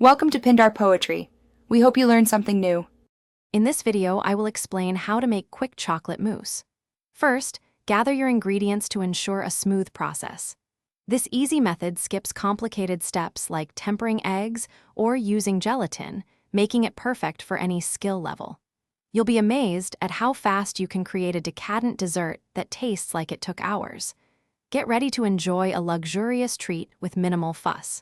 Welcome to Pindar Poetry. We hope you learned something new. In this video, I will explain how to make quick chocolate mousse. First, gather your ingredients to ensure a smooth process. This easy method skips complicated steps like tempering eggs or using gelatin, making it perfect for any skill level. You'll be amazed at how fast you can create a decadent dessert that tastes like it took hours. Get ready to enjoy a luxurious treat with minimal fuss.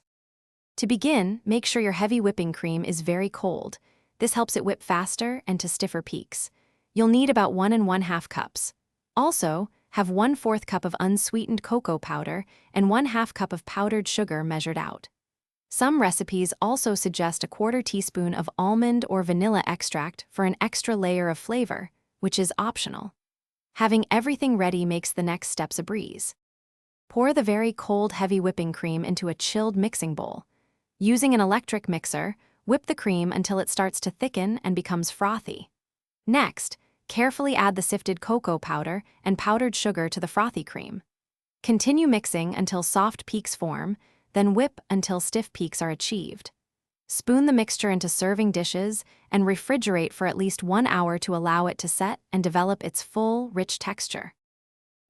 To begin, make sure your heavy whipping cream is very cold. This helps it whip faster and to stiffer peaks. You'll need about 1 1/2 cups. Also, have 1/4 cup of unsweetened cocoa powder and 1/2 cup of powdered sugar measured out. Some recipes also suggest a 1/4 teaspoon of almond or vanilla extract for an extra layer of flavor, which is optional. Having everything ready makes the next steps a breeze. Pour the very cold heavy whipping cream into a chilled mixing bowl. Using an electric mixer, whip the cream until it starts to thicken and becomes frothy. Next, carefully add the sifted cocoa powder and powdered sugar to the frothy cream. Continue mixing until soft peaks form, then whip until stiff peaks are achieved. Spoon the mixture into serving dishes and refrigerate for at least 1 hour to allow it to set and develop its full, rich texture.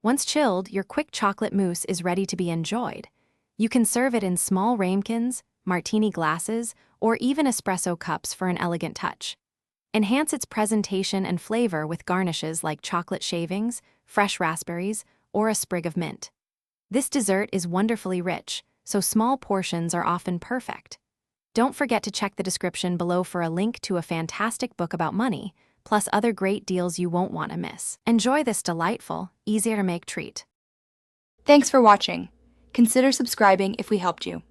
Once chilled, your quick chocolate mousse is ready to be enjoyed. You can serve it in small ramekins, martini glasses, or even espresso cups for an elegant touch. Enhance its presentation and flavor with garnishes like chocolate shavings, fresh raspberries, or a sprig of mint. This dessert is wonderfully rich, so small portions are often perfect. Don't forget to check the description below for a link to a fantastic book about money, plus other great deals you won't want to miss. Enjoy this delightful, easier-to-make treat. Thanks for watching. Consider subscribing if we helped you.